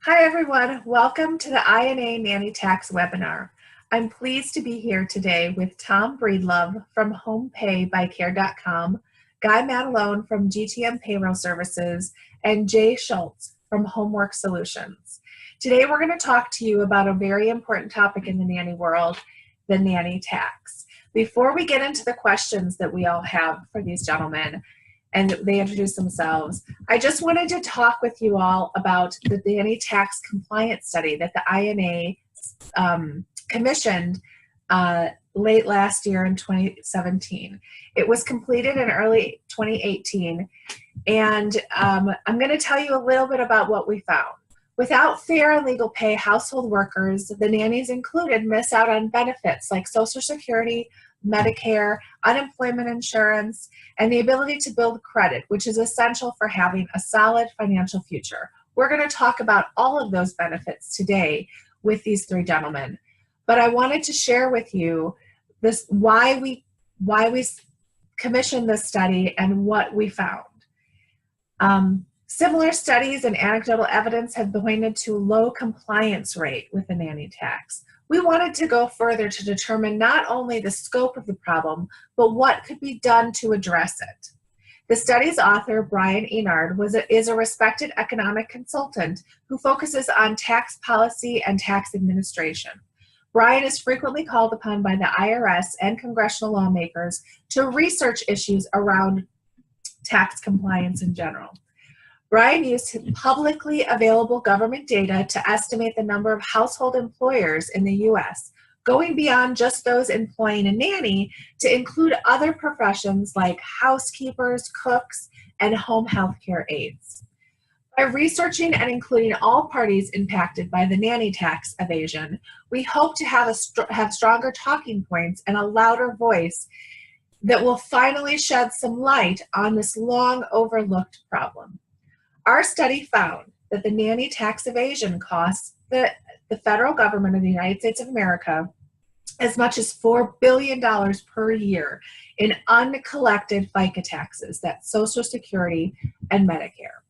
Hi everyone, welcome to the INA Nanny Tax Webinar. I'm pleased to be here today with Tom Breedlove from HomePay by Care.com, Guy Maddalone from GTM Payroll Services, and Jay Schulze from Homework Solutions. Today we're going to talk to you about a very important topic in the nanny world, the nanny tax. Before we get into the questions that we all have for these gentlemen, and they introduce themselves, I just wanted to talk with you all about the nanny tax compliance study that the INA commissioned late last year in 2017. It was completed in early 2018, and I'm going to tell you a little bit about what we found. Without fair and legal pay, household workers, the nannies included, miss out on benefits like Social Security, Medicare, unemployment insurance, and the ability to build credit, which is essential for having a solid financial future. We're going to talk about all of those benefits today with these three gentlemen. But I wanted to share with you this why we commissioned this study and what we found. Similar studies and anecdotal evidence have pointed to low compliance rate with the nanny tax. We wanted to go further to determine not only the scope of the problem, but what could be done to address it. The study's author, Brian Enard, is a respected economic consultant who focuses on tax policy and tax administration. Brian is frequently called upon by the IRS and congressional lawmakers to research issues around tax compliance in general. Brian used publicly available government data to estimate the number of household employers in the U.S., going beyond just those employing a nanny to include other professions like housekeepers, cooks, and home health care aides. By researching and including all parties impacted by the nanny tax evasion, we hope to have stronger talking points and a louder voice that will finally shed some light on this long overlooked problem. Our study found that the nanny tax evasion costs the federal government of the United States of America as much as $4 billion per year in uncollected FICA taxes, that's Social Security and Medicare.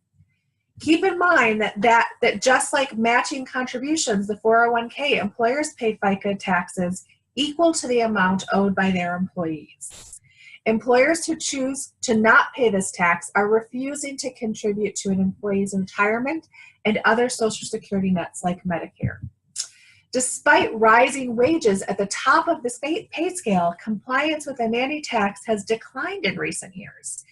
Keep in mind that just like matching contributions, the 401k, employers pay FICA taxes equal to the amount owed by their employees. Employers who choose to not pay this tax are refusing to contribute to an employee's retirement and other Social Security nets like Medicare. Despite rising wages at the top of the pay scale, compliance with the nanny tax has declined in recent years.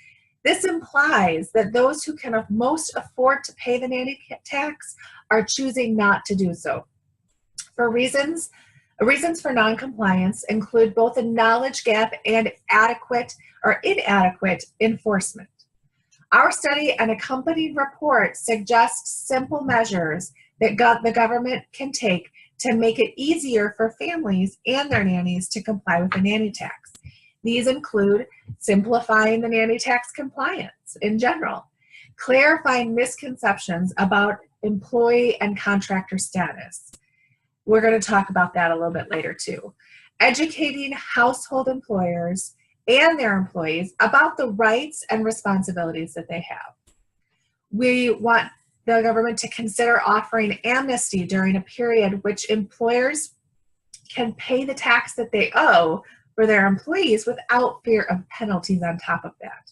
This implies that those who can most afford to pay the nanny tax are choosing not to do so. Reasons for non-compliance include both a knowledge gap and inadequate enforcement. Our study and accompanied report suggest simple measures that the government can take to make it easier for families and their nannies to comply with the nanny tax. These include simplifying the nanny tax compliance in general, clarifying misconceptions about employee and contractor status. We're going to talk about that a little bit later too. Educating household employers and their employees about the rights and responsibilities that they have. We want the government to consider offering amnesty during a period which employers can pay the tax that they owe for their employees without fear of penalties on top of that.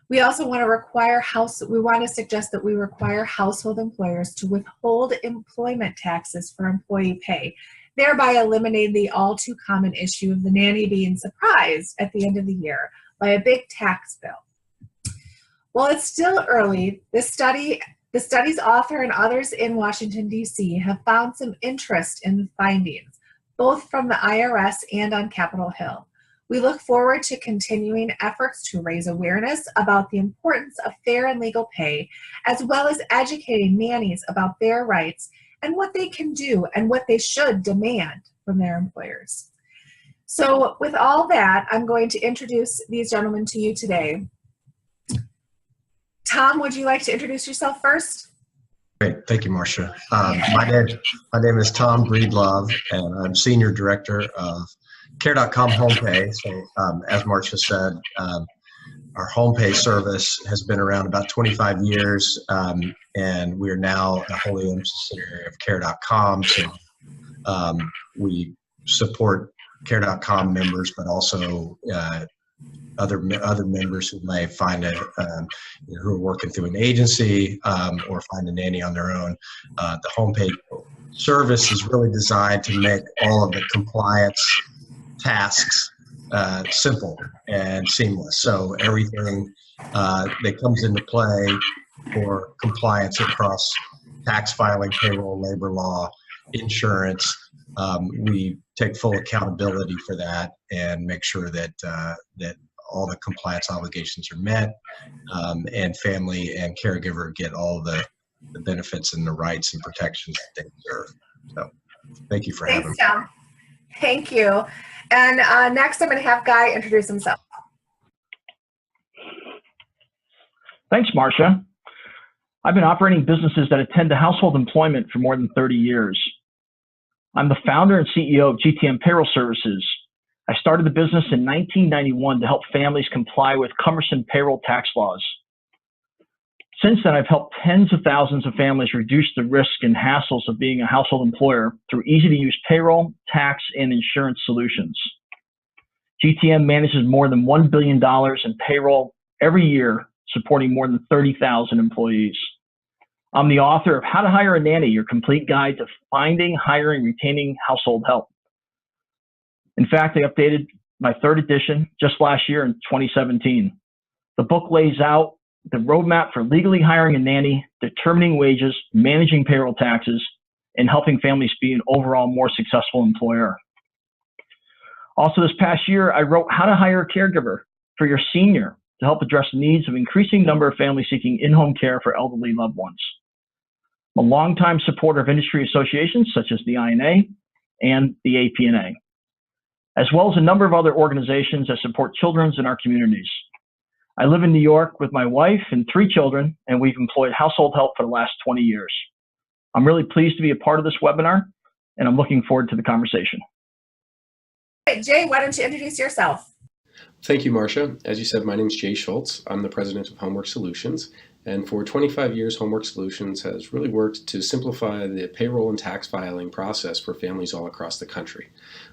We also want to suggest that we require household employers to withhold employment taxes for employee pay, thereby eliminating the all too common issue of the nanny being surprised at the end of the year by a big tax bill. While it's still early, the study's author and others in Washington, D.C. have found some interest in the findings, both from the IRS and on Capitol Hill. We look forward to continuing efforts to raise awareness about the importance of fair and legal pay, as well as educating nannies about their rights and what they can do and what they should demand from their employers. So with all that, I'm going to introduce these gentlemen to you today. Tom, would you like to introduce yourself first? Great, thank you, Marcia. My name is Tom Breedlove, and I'm Senior Director of Care.com HomePay. So as Marcia said, our HomePay service has been around about 25 years, and we are now a wholly owned subsidiary of Care.com. So we support Care.com members, but also other members who may find who are working through an agency or find a nanny on their own. The HomePay service is really designed to make all of the compliance tasks simple and seamless. So everything that comes into play for compliance across tax filing, payroll, labor law, insurance, we take full accountability for that and make sure that that all the compliance obligations are met, and family and caregiver get all the benefits and the rights and protections that they deserve. So thank you for having me. Thanks, Tom. Thank you. And next, I'm going to have Guy introduce himself. Thanks, Marcia. I've been operating businesses that attend to household employment for more than 30 years. I'm the founder and CEO of GTM Payroll Services. I started the business in 1991 to help families comply with cumbersome payroll tax laws. Since then, I've helped tens of thousands of families reduce the risk and hassles of being a household employer through easy-to-use payroll, tax, and insurance solutions. GTM manages more than $1 billion in payroll every year, supporting more than 30,000 employees. I'm the author of How to Hire a Nanny, your complete guide to finding, hiring, retaining household help. In fact, I updated my third edition just last year in 2017. The book lays out the roadmap for legally hiring a nanny, determining wages, managing payroll taxes, and helping families be an overall more successful employer. Also this past year, I wrote How to Hire a Caregiver for Your Senior to help address the needs of increasing number of families seeking in-home care for elderly loved ones. I'm a longtime supporter of industry associations such as the INA and the APNA, as well as a number of other organizations that support children in our communities. I live in New York with my wife and 3 children, and we've employed household help for the last 20 years. I'm really pleased to be a part of this webinar, and I'm looking forward to the conversation. Hey, Jay, why don't you introduce yourself? Thank you, Marcia. As you said, my name is Jay Schulze. I'm the president of Homework Solutions. And for 25 years, Homework Solutions has really worked to simplify the payroll and tax filing process for families all across the country.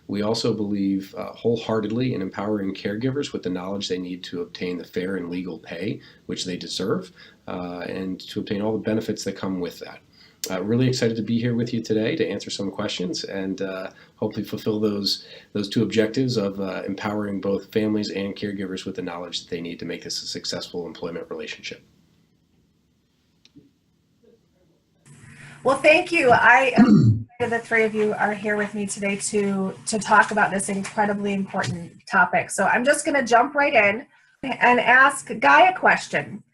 We also believe wholeheartedly in empowering caregivers with the knowledge they need to obtain the fair and legal pay which they deserve, and to obtain all the benefits that come with that. Really excited to be here with you today to answer some questions and hopefully fulfill those 2 objectives of empowering both families and caregivers with the knowledge that they need to make this a successful employment relationship. Well, thank you. I am excited the 3 of you are here with me today to talk about this incredibly important topic. So I'm just going to jump right in and ask Guy a question.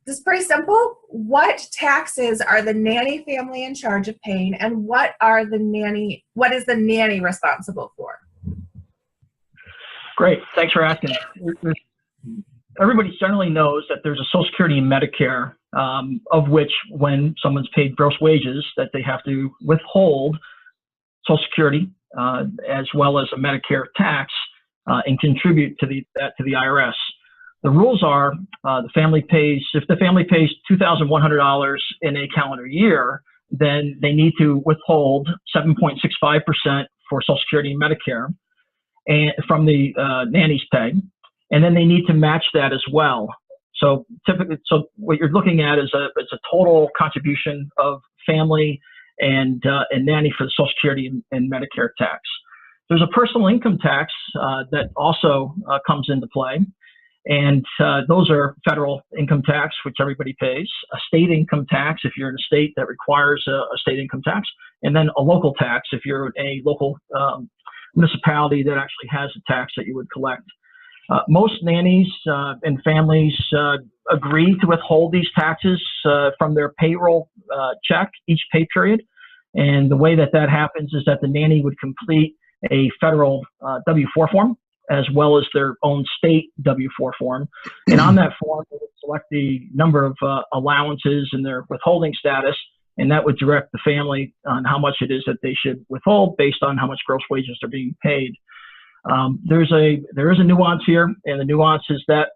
This is pretty simple. What taxes are the nanny family in charge of paying, and what is the nanny responsible for? Great, thanks for asking. Everybody generally knows that there's a Social Security and Medicare, of which when someone's paid gross wages, that they have to withhold Social Security as well as a Medicare tax and contribute to the IRS. The rules are if the family pays $2,100 in a calendar year, then they need to withhold 7.65% for Social Security and Medicare and from the nanny's pay, and then they need to match that as well. So typically, what you're looking at is a total contribution of family and nanny for the Social Security and Medicare tax. There's a personal income tax that also comes into play. And those are federal income tax, which everybody pays, a state income tax if you're in a state that requires a state income tax, and then a local tax if you're a local municipality that actually has a tax that you would collect. Most nannies and families agree to withhold these taxes from their payroll check each pay period. And the way that happens is that the nanny would complete a federal W-4 form, as well as their own state W-4 form. And on that form, they would select the number of allowances and their withholding status, and that would direct the family on how much it is that they should withhold based on how much gross wages are being paid. There is a nuance here, and the nuance is that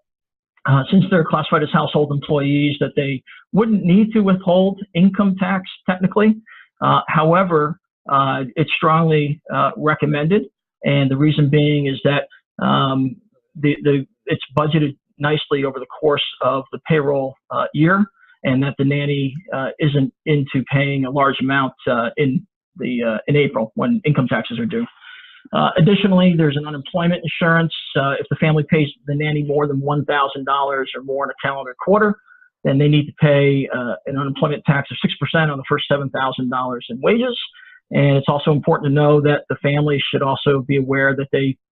since they're classified as household employees, that they wouldn't need to withhold income tax technically. However, it's strongly recommended, and the reason being is that it's budgeted nicely over the course of the payroll year, and that the nanny isn't into paying a large amount in April when income taxes are due. Additionally, there's an unemployment insurance. If the family pays the nanny more than $1,000 or more in a calendar quarter, then they need to pay an unemployment tax of 6% on the first $7,000 in wages. And it's also important to know that the family should also be aware that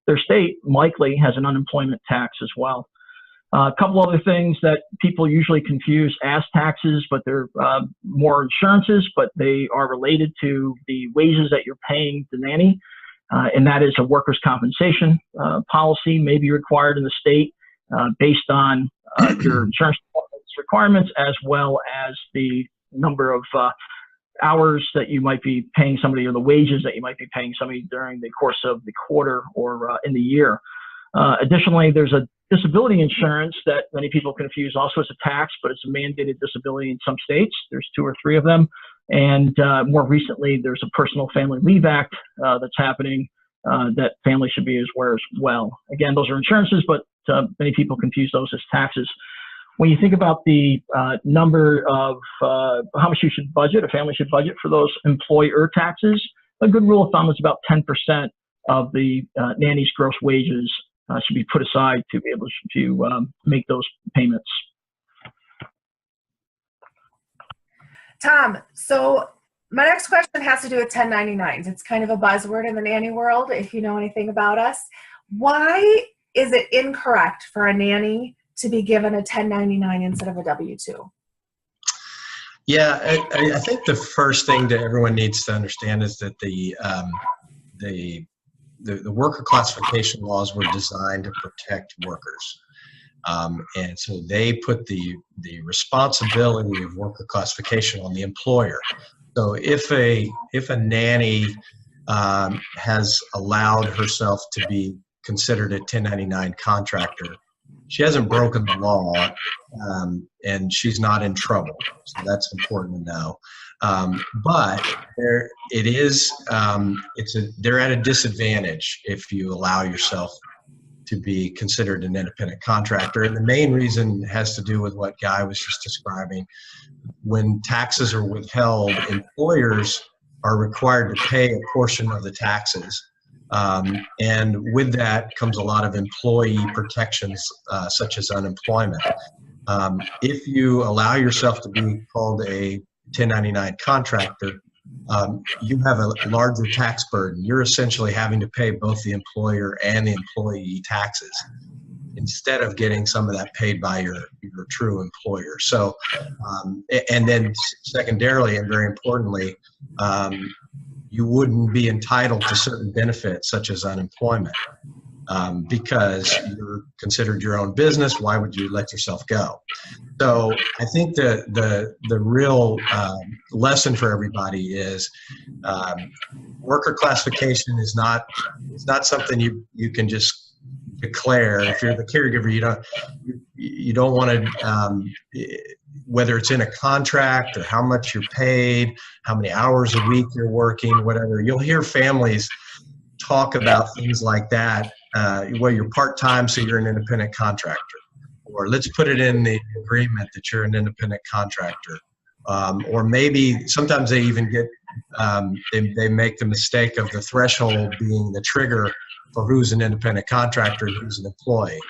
their state likely has an unemployment tax as well. A couple other things that people usually confuse as taxes, but they're more insurances, but they are related to the wages that you're paying the nanny. And that is a workers' compensation policy may be required in the state based on your insurance requirements, as well as the number of hours that you might be paying somebody, or the wages that you might be paying somebody during the course of the quarter or in the year. Additionally, there's a disability insurance that many people confuse also as a tax, but it's a mandated disability in some states. There's 2 or 3 of them. And more recently, there's a Personal Family Leave Act that's happening that families should be aware as well. Again, those are insurances, but many people confuse those as taxes. When you think about the number of how much you should budget, a family should budget for those employer taxes, a good rule of thumb is about 10% of the nanny's gross wages should be put aside to be able to make those payments. Tom, so my next question has to do with 1099s. It's kind of a buzzword in the nanny world, if you know anything about us. Why is it incorrect for a nanny to be given a 1099 instead of a W-2? Yeah, I think the first thing that everyone needs to understand is that the worker classification laws were designed to protect workers. And so they put the responsibility of worker classification on the employer. So if a nanny has allowed herself to be considered a 1099 contractor, she hasn't broken the law, and she's not in trouble. So that's important to know. But they're at a disadvantage if you allow yourself to be considered an independent contractor. And the main reason has to do with what Guy was just describing. When taxes are withheld, employers are required to pay a portion of the taxes. And with that comes a lot of employee protections, such as unemployment. If you allow yourself to be called a 1099 contractor, you have a larger tax burden. You're essentially having to pay both the employer and the employee taxes instead of getting some of that paid by your true employer. So, and then secondarily, and very importantly, you wouldn't be entitled to certain benefits such as unemployment because you're considered your own business. Why would you let yourself go? So I think the real lesson for everybody is worker classification is not something you can just declare. If you're the caregiver, you don't want to, whether it's in a contract or how much you're paid, how many hours a week you're working, whatever. You'll hear families talk about things like that. Well, you're part-time, so you're an independent contractor. Or let's put it in the agreement that you're an independent contractor. Or maybe sometimes they even get, they make the mistake of the threshold being the trigger for who's an independent contractor and who's an employee.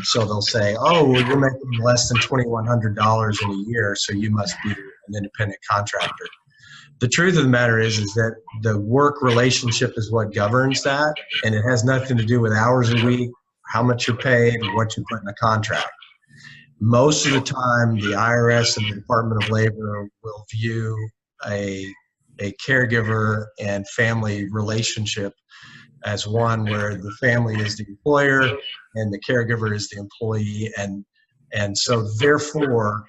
So they'll say, oh, well, you're making less than $2,100 in a year, so you must be an independent contractor. The truth of the matter is that the work relationship is what governs that, and it has nothing to do with hours a week, how much you're paid, or what you put in a contract. Most of the time, the IRS and the Department of Labor will view a caregiver and family relationship as one where the family is the employer and the caregiver is the employee. And so therefore,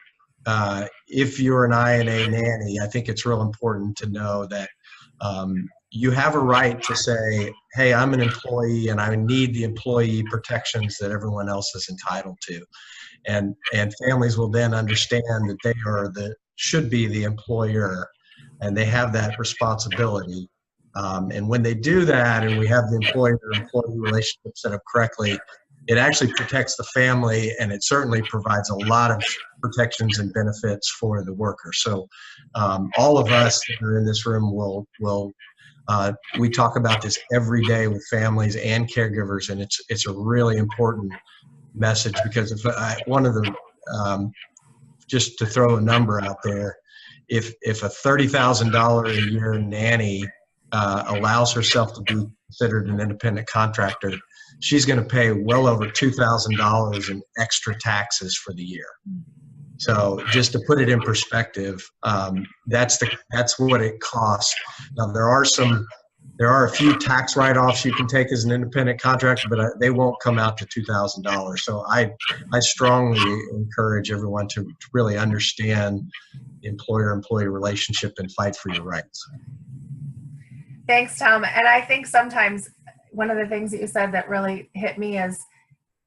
if you're an INA nanny, I think it's real important to know that you have a right to say, hey, I'm an employee and I need the employee protections that everyone else is entitled to. and families will then understand that they should be the employer, and they have that responsibility. And when they do that, and we have the employer-employee relationship set up correctly, it actually protects the family, and it certainly provides a lot of protections and benefits for the worker. So all of us that are in this room we talk about this every day with families and caregivers, and it's a really important message, because if one of the just to throw a number out there, if a $30,000 a year nanny allows herself to be considered an independent contractor, she's going to pay well over $2,000 in extra taxes for the year. So just to put it in perspective, that's what it costs. Now there are a few tax write-offs you can take as an independent contractor, but they won't come out to $2,000. So I strongly encourage everyone to really understand the employer-employee relationship and fight for your rights. Thanks, Tom. And I think sometimes one of the things that you said that really hit me is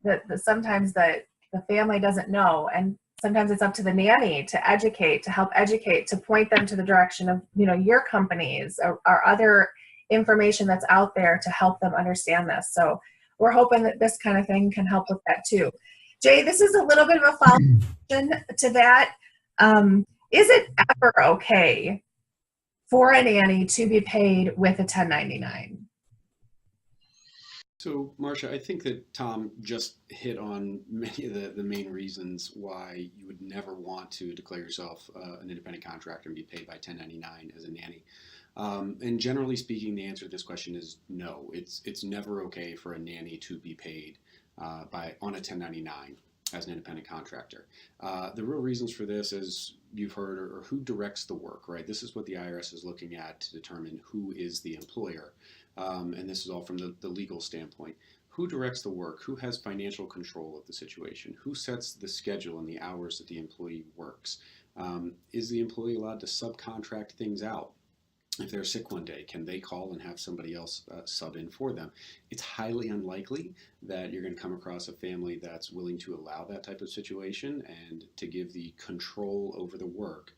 that sometimes the family doesn't know, and sometimes it's up to the nanny to educate, to help educate, to point them to the direction of, your companies or other information that's out there to help them understand this. So we're hoping that this kind of thing can help with that too. Jay, this is a little bit of a follow-up question to that. Is it ever okay for a nanny to be paid with a 1099? So, Marcia, I think that Tom just hit on many of the main reasons why you would never want to declare yourself an independent contractor and be paid by 1099 as a nanny. And generally speaking, the answer to this question is no. It's never okay for a nanny to be paid on a 1099 as an independent contractor. The real reasons for this, as you've heard, are who directs the work, right? This is what the IRS is looking at to determine who is the employer. And this is all from the legal standpoint. Who directs the work? Who has financial control of the situation? Who sets the schedule and the hours that the employee works? Is the employee allowed to subcontract things out? If they're sick one day, can they call and have somebody else sub in for them? It's highly unlikely that you're going to come across a family that's willing to allow that type of situation and to give the control over the work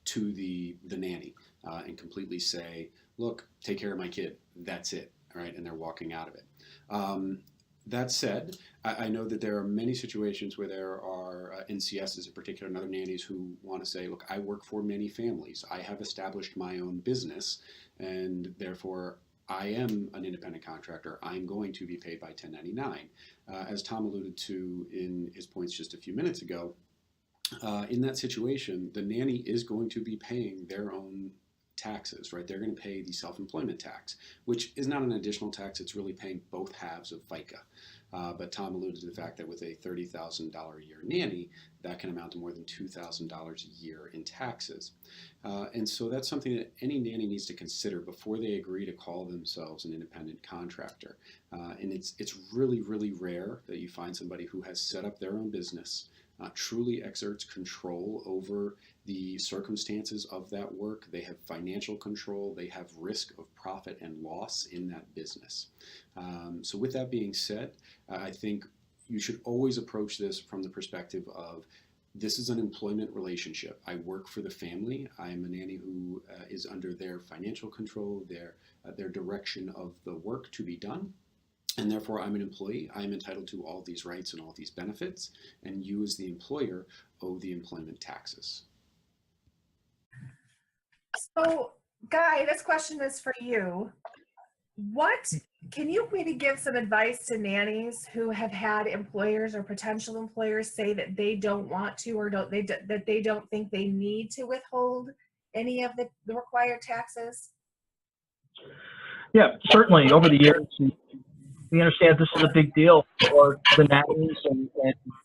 to the nanny and completely say, look, take care of my kid, that's it, all right? And they're walking out of it. That said, I know that there are many situations where there are NCSs in particular and other nannies who want to say, look, I work for many families. I have established my own business, and therefore I am an independent contractor. I'm going to be paid by 1099. As Tom alluded to in his points just a few minutes ago, in that situation, the nanny is going to be paying their own taxes, right? They're going to pay the self-employment tax, which is not an additional tax. It's really paying both halves of FICA. But Tom alluded to the fact that with a $30,000 a year nanny, that can amount to more than $2,000 a year in taxes. And so that's something that any nanny needs to consider before they agree to call themselves an independent contractor. And it's really, really rare that you find somebody who has set up their own business, truly exerts control over the circumstances of that work. They have financial control. They have risk of profit and loss in that business. So with that being said, I think you should always approach this from the perspective of, this is an employment relationship. I work for the family. I am a nanny who is under their financial control, their direction of the work to be done. And therefore, I'm an employee. I'm entitled to all these rights and all these benefits. And you, as the employer, owe the employment taxes. So, Guy, this question is for you. Can you maybe give some advice to nannies who have had employers or potential employers say that they don't want to, or that they don't think they need to withhold any of the required taxes? Yeah, certainly. Over the years, we understand this is a big deal for the nannies, and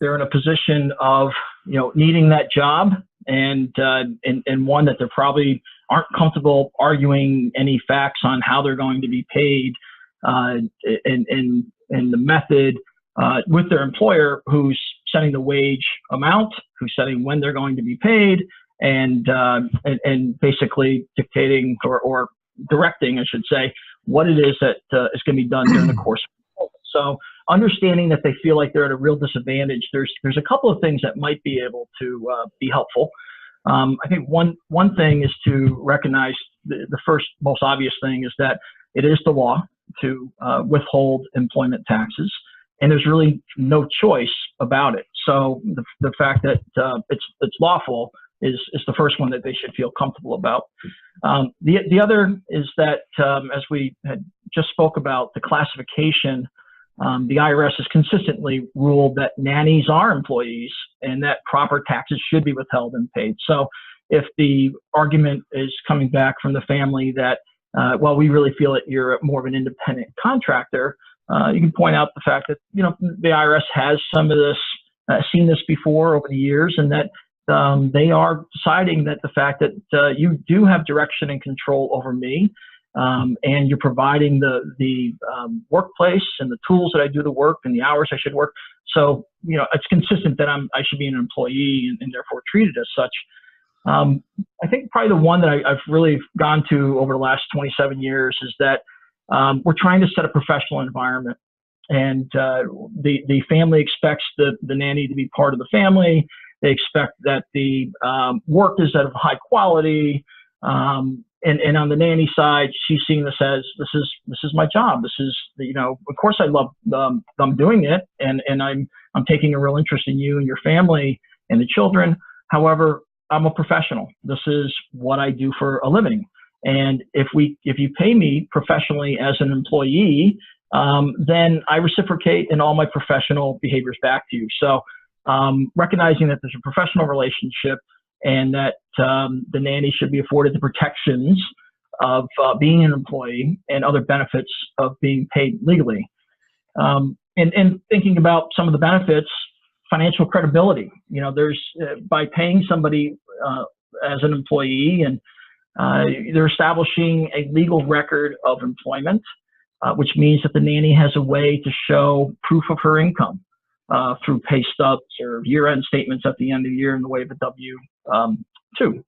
they're in a position of needing that job, and one that they probably aren't comfortable arguing any facts on how they're going to be paid, and the method with their employer, who's setting the wage amount, who's setting when they're going to be paid, and basically dictating or directing, I should say, what it is that is going to be done during the course of the month. So understanding that they feel like they're at a real disadvantage, there's a couple of things that might be able to be helpful. I think one thing is to recognize the first most obvious thing is that it is the law to withhold employment taxes, and there's really no choice about it. So the fact that it's lawful is the first one that they should feel comfortable about. The other is that as we had just spoke about the classification, the IRS has consistently ruled that nannies are employees and that proper taxes should be withheld and paid. So if the argument is coming back from the family that, well, we really feel that you're more of an independent contractor, you can point out the fact that, you know, the IRS has some of this, seen this before over the years, and that they are deciding that the fact that you do have direction and control over me, and you're providing the workplace and the tools that I do the work and the hours I should work. So, you know, it's consistent that I should be an employee and therefore treated as such. I think probably the one that I've really gone to over the last 27 years is that we're trying to set a professional environment, and the family expects the nanny to be part of the family. They expect that the work is of high quality, and on the nanny side, she's seeing this as this is my job. This is, you know, of course I love I'm doing it, and I'm taking a real interest in you and your family and the children. However, I'm a professional. This is what I do for a living, and if you pay me professionally as an employee, then I reciprocate in all my professional behaviors back to you. So recognizing that there's a professional relationship and that the nanny should be afforded the protections of being an employee and other benefits of being paid legally. And thinking about some of the benefits, financial credibility. You know, there's by paying somebody as an employee, and they're establishing a legal record of employment, which means that the nanny has a way to show proof of her income through pay stubs or year-end statements at the end of the year in the way of a W-2.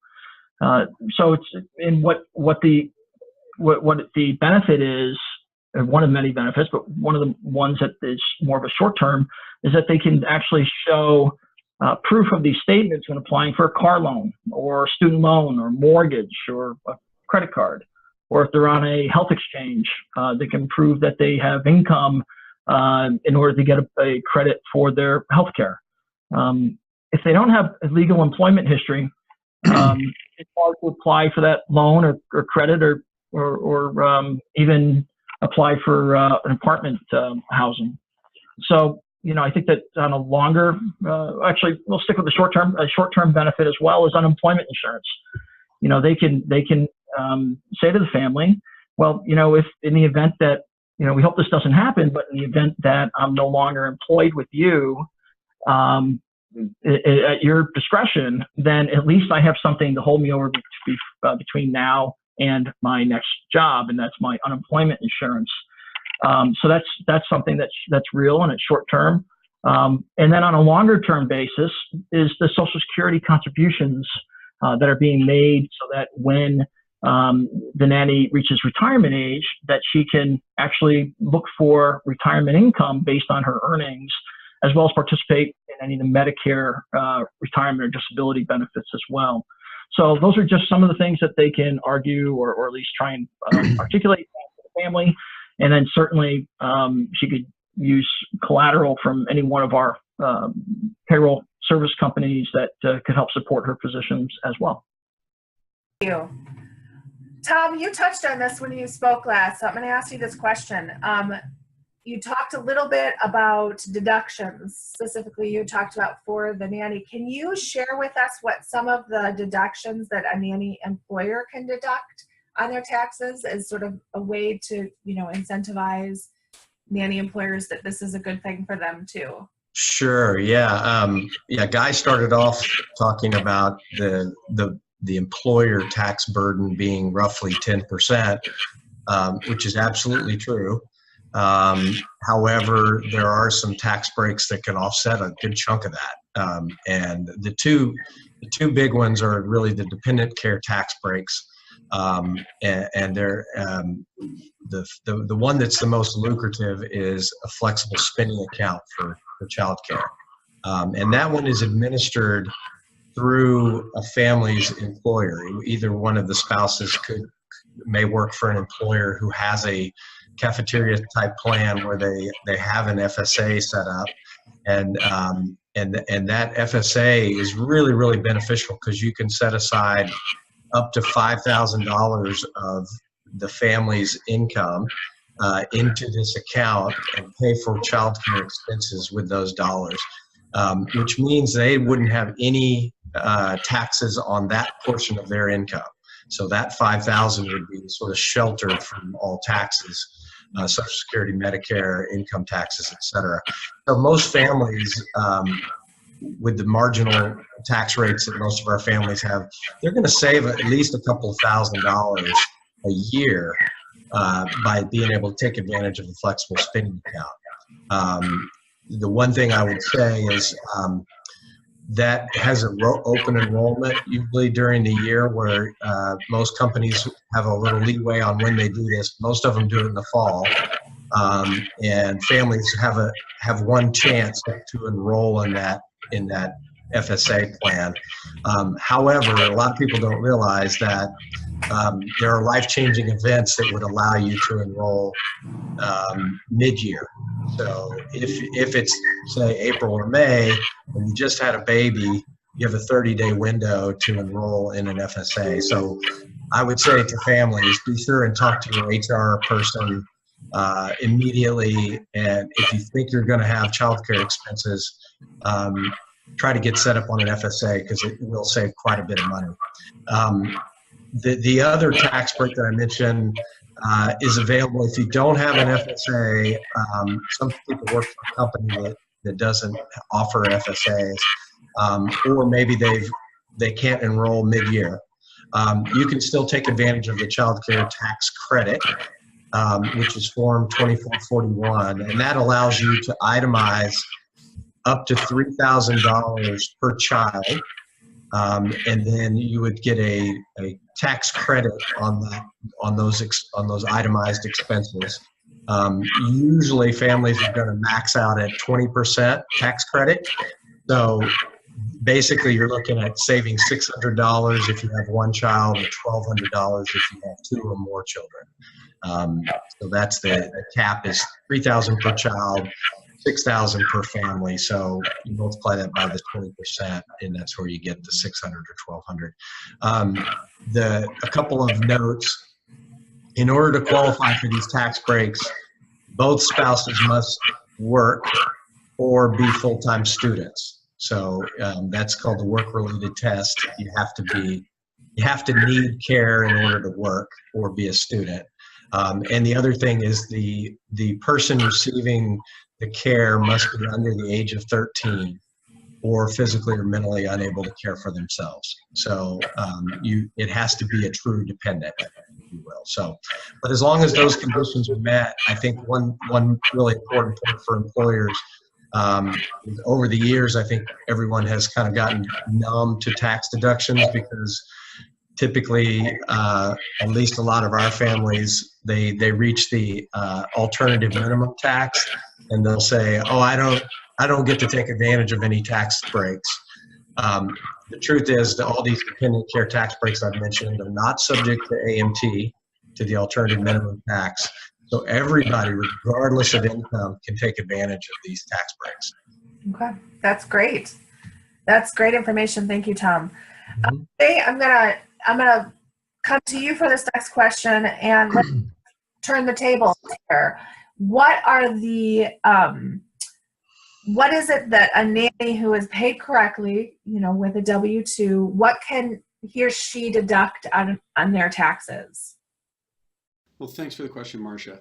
So it's in what the benefit is, one of the many benefits, but one of the ones that is more of a short term is that they can actually show proof of these statements when applying for a car loan or a student loan or mortgage or a credit card, or if they're on a health exchange, they can prove that they have income in order to get a credit for their health care. If they don't have a legal employment history, it's hard to apply for that loan or credit or even apply for an apartment housing. So, you know, I think that on a longer, actually, we'll stick with the short term. A short-term benefit as well is unemployment insurance. You know, they can say to the family, well, you know, if in the event that, you know, we hope this doesn't happen, but in the event that I'm no longer employed with you, at your discretion, then at least I have something to hold me over between now and my next job, and that's my unemployment insurance. So that's something that's real and it's short term. And then on a longer term basis is the Social Security contributions that are being made so that when the nanny reaches retirement age, that she can actually look for retirement income based on her earnings, as well as participate in any of the Medicare retirement or disability benefits as well. So those are just some of the things that they can argue or at least try and articulate to the family. And then certainly she could use collateral from any one of our payroll service companies that could help support her positions as well. Thank you. Tom, you touched on this when you spoke last, so I'm going to ask you this question. You talked a little bit about deductions. Specifically, you talked about for the nanny. Can you share with us what some of the deductions that a nanny employer can deduct on their taxes as sort of a way to, you know, incentivize nanny employers that this is a good thing for them too? Sure. Yeah. Guy started off talking about the employer tax burden being roughly 10%, which is absolutely true. However, there are some tax breaks that can offset a good chunk of that. And the two big ones are really the dependent care tax breaks. And they're, the one that's the most lucrative is a flexible spending account for childcare. And that one is administered through a family's employer. Either one of the spouses may work for an employer who has a cafeteria type plan where they have an FSA set up, and that FSA is really, really beneficial because you can set aside up to $5,000 of the family's income into this account and pay for childcare expenses with those dollars, which means they wouldn't have any taxes on that portion of their income. So that $5,000 would be sort of sheltered from all taxes, Social Security, Medicare, income taxes, et cetera. So most families, with the marginal tax rates that most of our families have, they're going to save at least a couple of $1,000s a year by being able to take advantage of the flexible spending account. The one thing I would say is that has an open enrollment usually during the year, where most companies have a little leeway on when they do this. Most of them do it in the fall, and families have one chance to enroll in that FSA plan. However, a lot of people don't realize that there are life-changing events that would allow you to enroll mid-year. So if it's, say, April or May, and you just had a baby, you have a 30-day window to enroll in an FSA. So I would say to families, be sure and talk to your HR person immediately. And if you think you're going to have childcare expenses, try to get set up on an FSA because it will save quite a bit of money. The other tax break that I mentioned is available if you don't have an FSA. Some people work for a company that doesn't offer FSAs, or maybe they can't enroll mid-year. You can still take advantage of the child care tax credit, which is Form 2441, and that allows you to itemize up to $3,000 per child, and then you would get a tax credit on those itemized expenses. Usually, families are going to max out at 20% tax credit. So basically, you're looking at saving $600 if you have one child, or $1,200 if you have two or more children. So that's the cap is $3,000 per child, $6,000 per family. So you multiply that by the 20%, and that's where you get the $600 or $1,200. A couple of notes: in order to qualify for these tax breaks, both spouses must work or be full-time students. So that's called the work-related test. You have to need care in order to work or be a student. And the other thing is the person receiving the care must be under the age of 13 or physically or mentally unable to care for themselves. So it has to be a true dependent, if you will. So, but as long as those conditions are met, I think one really important point for employers, over the years, I think everyone has kind of gotten numb to tax deductions because typically, at least a lot of our families, they reach the alternative minimum tax, and they'll say, "Oh, I don't get to take advantage of any tax breaks." The truth is that all these dependent care tax breaks I've mentioned are not subject to AMT, to the alternative minimum tax. So everybody, regardless of income, can take advantage of these tax breaks. Okay, that's great. That's great information. Thank you, Tom. Mm-hmm. Today, I'm gonna come to you for this next question, and let's turn the tables here. What is it that a nanny who is paid correctly, with a W-2, what can he or she deduct on their taxes? Well, thanks for the question, Marcia.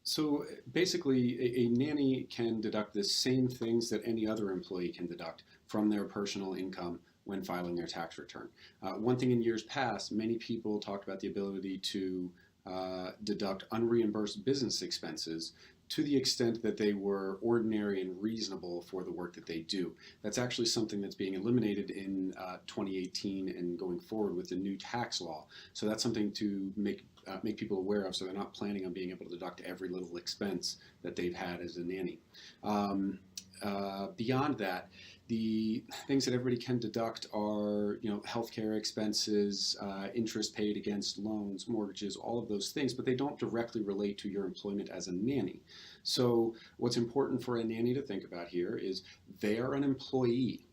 So basically, a nanny can deduct the same things that any other employee can deduct from their personal income when filing their tax return. One thing in years past, many people talked about the ability to deduct unreimbursed business expenses to the extent that they were ordinary and reasonable for the work that they do. That's actually something that's being eliminated in 2018 and going forward with the new tax law. So that's something to make people aware of, so they're not planning on being able to deduct every little expense that they've had as a nanny. Beyond that, the things that everybody can deduct are, healthcare expenses, interest paid against loans, mortgages, all of those things, but they don't directly relate to your employment as a nanny. So what's important for a nanny to think about here is they are an employee.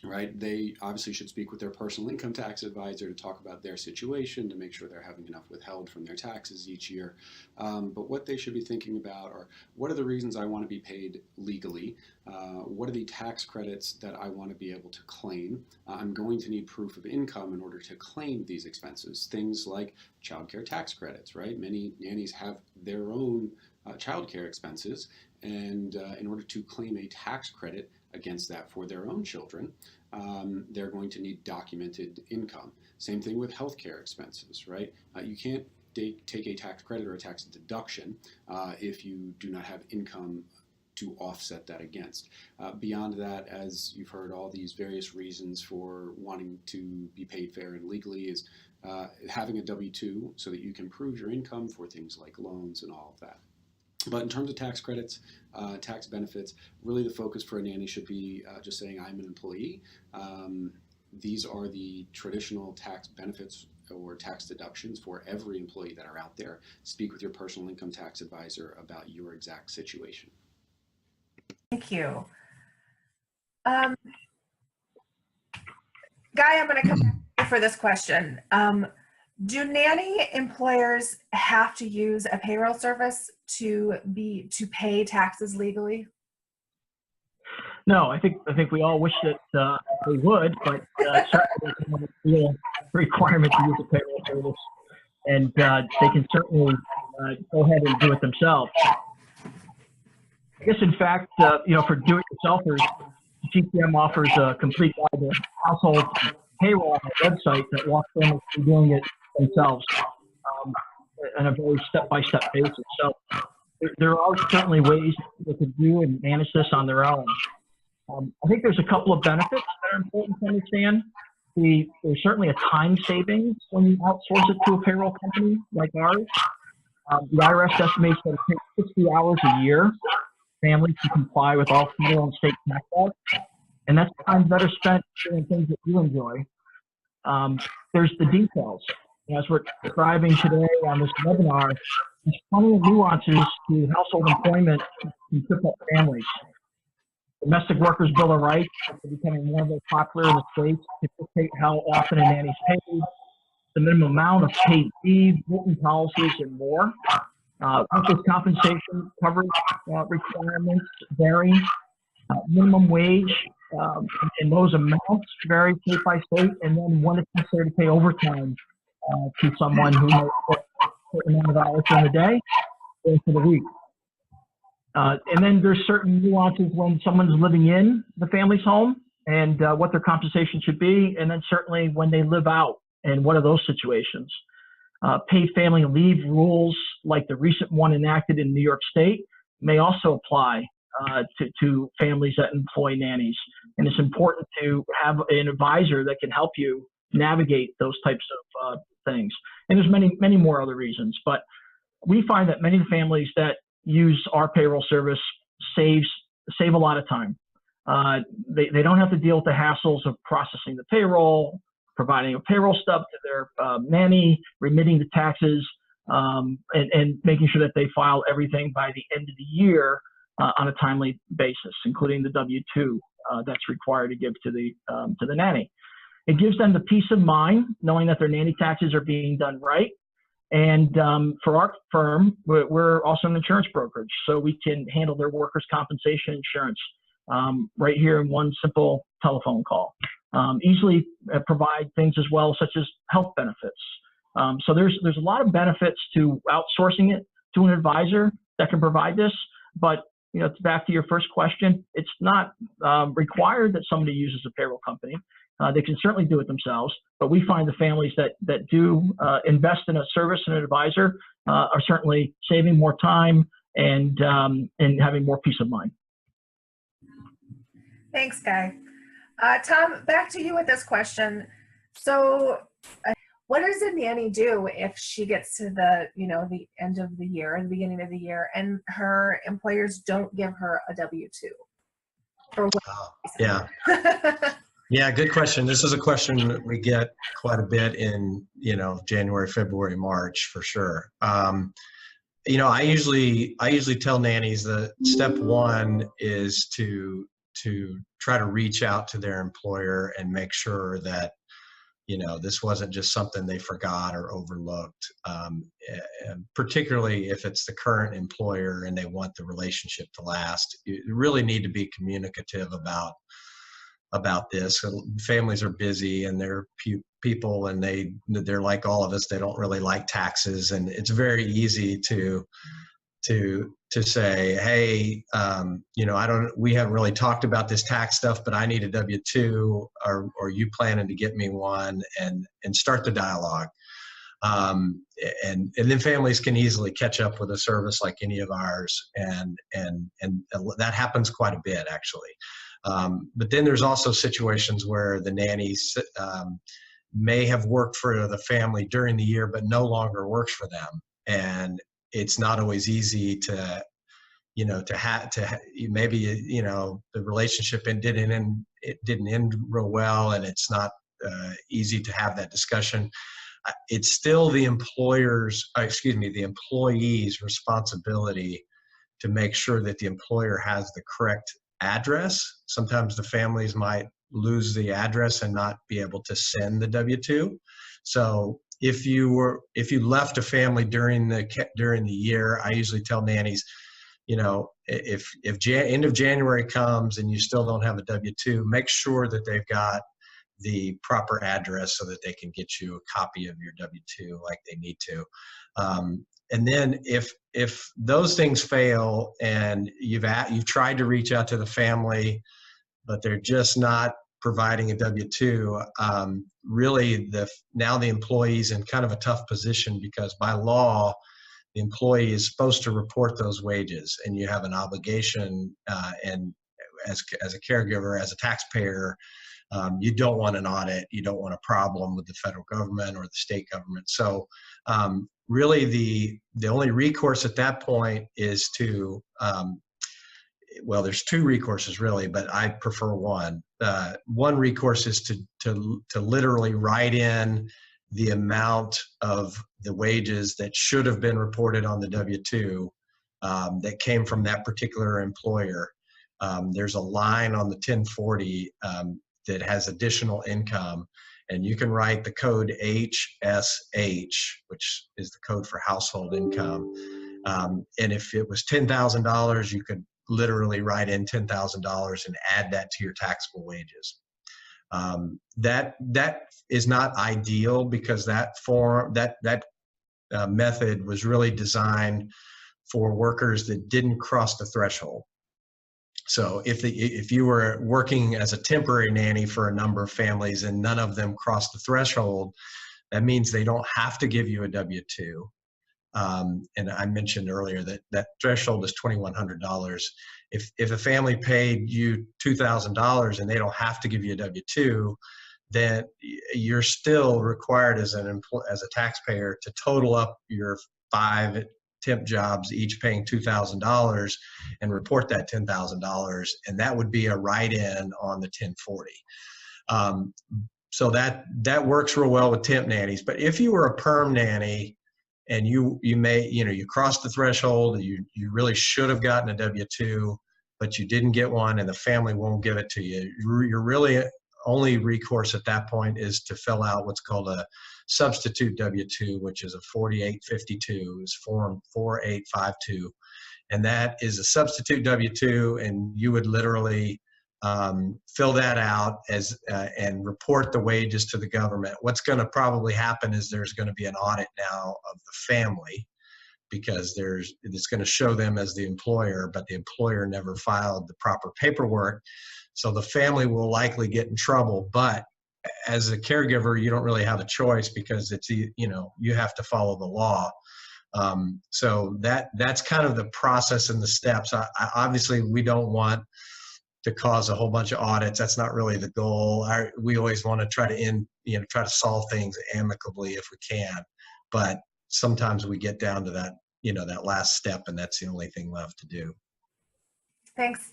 Right? They obviously should speak with their personal income tax advisor to talk about their situation, to make sure they're having enough withheld from their taxes each year. But what they should be thinking about are, what are the reasons I want to be paid legally? What are the tax credits that I want to be able to claim? I'm going to need proof of income in order to claim these expenses. Things like childcare tax credits, right? Many nannies have their own childcare expenses, and in order to claim a tax credit against that for their own children, they're going to need documented income. Same thing with healthcare expenses, right? You can't take a tax credit or a tax deduction if you do not have income to offset that against. Beyond that, as you've heard, all these various reasons for wanting to be paid fair and legally is having a W-2 so that you can prove your income for things like loans and all of that. But in terms of tax credits, tax benefits, really the focus for a nanny should be just saying, I'm an employee. These are the traditional tax benefits or tax deductions for every employee that are out there. Speak with your personal income tax advisor about your exact situation. Thank you. Guy, I'm going to come back to you for this question. Do nanny employers have to use a payroll service to pay taxes legally? No, I think we all wish that they would, but certainly there's a requirement to use a payroll service, and they can certainly go ahead and do it themselves. I guess, in fact, for do-it-yourselfers, GTM offers a complete guide to household payroll on the website that walks families through doing it themselves on a very step-by-step basis. So there are certainly ways they could do and manage this on their own. I think there's a couple of benefits that are important to understand. There's certainly a time savings when you outsource it to a payroll company like ours. The IRS estimates that it takes 60 hours a year for families to comply with all federal and state tax laws, and that's time better spent doing things that you enjoy. There's the details. As we're describing today on this webinar, there's plenty of nuances to household employment in different families. Domestic Workers Bill of Rights are becoming more and more popular in the states to dictate how often a nanny is paid, the minimum amount of paid leave, written policies, and more. Workers' compensation coverage requirements vary. Minimum wage and those amounts vary state by state, and then when it's necessary to pay overtime to someone who might put a certain amount of hours in the day or for the week. And then there's certain nuances when someone's living in the family's home and what their compensation should be, and then certainly when they live out and what are those situations. Paid family leave rules like the recent one enacted in New York State may also apply to families that employ nannies. And it's important to have an advisor that can help you navigate those types of things. And there's many more other reasons, but we find that many families that use our payroll service save a lot of time. They don't have to deal with the hassles of processing the payroll, providing a payroll stub to their nanny, remitting the taxes, and making sure that they file everything by the end of the year on a timely basis, including the W-2 that's required to give to the nanny. It gives them the peace of mind knowing that their nanny taxes are being done right. And for our firm, we're also an insurance brokerage, so we can handle their workers' compensation insurance right here in one simple telephone call. Easily provide things as well, such as health benefits. So there's a lot of benefits to outsourcing it to an advisor that can provide this, but back to your first question, it's not required that somebody uses a payroll company. They can certainly do it themselves, but we find the families that do invest in a service and an advisor are certainly saving more time and having more peace of mind. Thanks, Guy. Tom, back to you with this question. So what does a nanny do if she gets to the end of the year or the beginning of the year and her employers don't give her a W-2? Yeah. Yeah, good question. This is a question that we get quite a bit in, January, February, March for sure. I usually tell nannies that step one is to try to reach out to their employer and make sure that this wasn't just something they forgot or overlooked, and particularly if it's the current employer and they want the relationship to last. You really need to be communicative about this. Families are busy and they're people, and they're like all of us. They don't really like taxes, and it's very easy to say, hey, we haven't really talked about this tax stuff, but I need a W-2, or you planning to get me one, and start the dialogue. And then families can easily catch up with a service like any of ours, and that happens quite a bit, actually. But then there's also situations where the nannies may have worked for the family during the year, but no longer works for them, and it's not always easy to maybe the relationship didn't end real well, and it's not easy to have that discussion. It's still the employee's responsibility to make sure that the employer has the correct address. Sometimes the families might lose the address and not be able to send the W-2. So if you left a family during the year, I usually tell nannies, if end of January comes and you still don't have a W-2, make sure that they've got the proper address so that they can get you a copy of your W-2 like they need to. And then if those things fail and you've tried to reach out to the family, but they're just not providing a W-2, really now the employee's in kind of a tough position, because by law, the employee is supposed to report those wages, and you have an obligation, and as a caregiver, as a taxpayer, you don't want an audit, you don't want a problem with the federal government or the state government. So really the only recourse at that point is to, well, there's two recourses really, but I prefer one. One recourse is to literally write in the amount of the wages that should have been reported on the W-2 that came from that particular employer. There's a line on the 1040 that has additional income, and you can write the code HSH, which is the code for household income. And if it was $10,000, you could literally write in $10,000 and add that to your taxable wages. That is not ideal, because that method was really designed for workers that didn't cross the threshold. So if you were working as a temporary nanny for a number of families and none of them crossed the threshold, that means they don't have to give you a W-2. And I mentioned earlier that threshold is $2,100. If a family paid you $2,000 and they don't have to give you a W-2, then you're still required as a taxpayer to total up your 5 temp jobs, each paying $2,000, and report that $10,000, and that would be a write-in on the 1040. So that works real well with temp nannies. But if you were a perm nanny and you crossed the threshold, you really should have gotten a W-2, but you didn't get one, and the family won't give it to you, you're really only recourse at that point is to fill out what's called a substitute W-2, which is a 4852, is form 4852. And that is a substitute W-2, and you would literally fill that out and report the wages to the government. What's going to probably happen is there's going to be an audit now of the family, because it's going to show them as the employer, but the employer never filed the proper paperwork. So the family will likely get in trouble. But as a caregiver, you don't really have a choice, because you have to follow the law. So that's kind of the process and the steps. Obviously, we don't want to cause a whole bunch of audits. That's not really the goal. We always want to try to try to solve things amicably if we can, but sometimes we get down to that, that last step, and that's the only thing left to do. Thanks,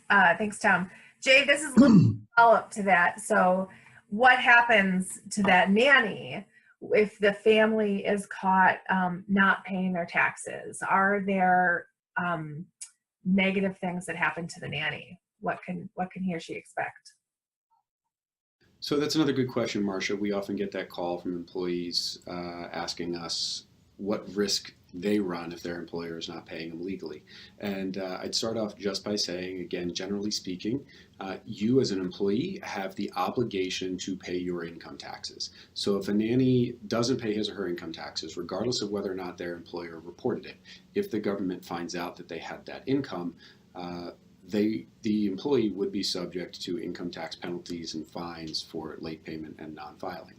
Tom. Jay, this is a little follow-up to that. So what happens to that nanny if the family is caught not paying their taxes? Are there negative things that happen to the nanny? What can he or she expect? So that's another good question, Marcia. We often get that call from employees asking us what risk they run if their employer is not paying them legally. And I'd start off just by saying, again, generally speaking, you as an employee have the obligation to pay your income taxes. So if a nanny doesn't pay his or her income taxes, regardless of whether or not their employer reported it, if the government finds out that they had that income, the employee would be subject to income tax penalties and fines for late payment and non-filing.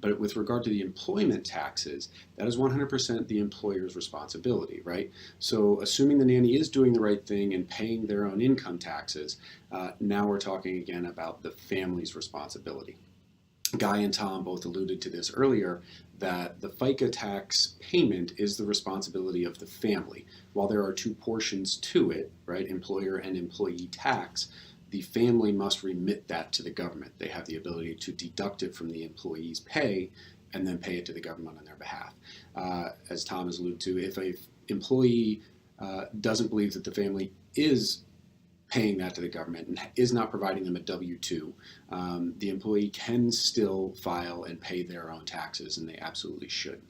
But with regard to the employment taxes, that is 100% the employer's responsibility, right? So assuming the nanny is doing the right thing and paying their own income taxes, now we're talking again about the family's responsibility. Guy and Tom both alluded to this earlier, that the FICA tax payment is the responsibility of the family. While there are two portions to it, right, employer and employee tax, the family must remit that to the government. They have the ability to deduct it from the employee's pay and then pay it to the government on their behalf. As Tom has alluded to, if an employee doesn't believe that the family is paying that to the government and is not providing them a W-2, the employee can still file and pay their own taxes, and they absolutely should.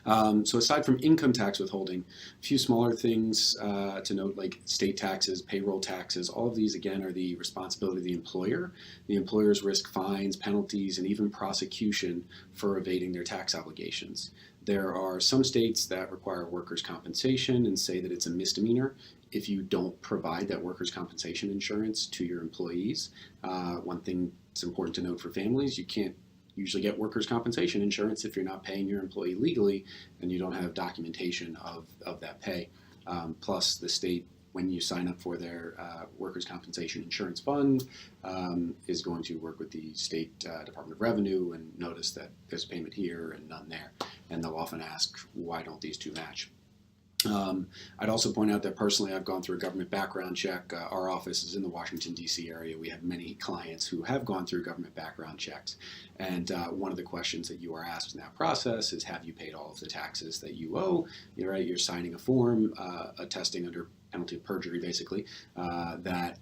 So aside from income tax withholding, a few smaller things to note, like state taxes, payroll taxes, all of these again are the responsibility of the employer. The employers risk fines, penalties, and even prosecution for evading their tax obligations. There are some states that require workers' compensation and say that it's a misdemeanor if you don't provide that workers' compensation insurance to your employees. One thing that's important to note for families, you can't usually get workers' compensation insurance if you're not paying your employee legally and you don't have documentation of that pay. Plus, the state, when you sign up for their workers' compensation insurance fund, is going to work with the state Department of Revenue and notice that there's a payment here and none there. And they'll often ask, why don't these two match? I'd also point out that personally I've gone through a government background check. Our office is in the Washington, D.C. area. We have many clients who have gone through government background checks. And one of the questions that you are asked in that process is, have you paid all of the taxes that you owe? You're signing a form attesting under penalty of perjury, basically, that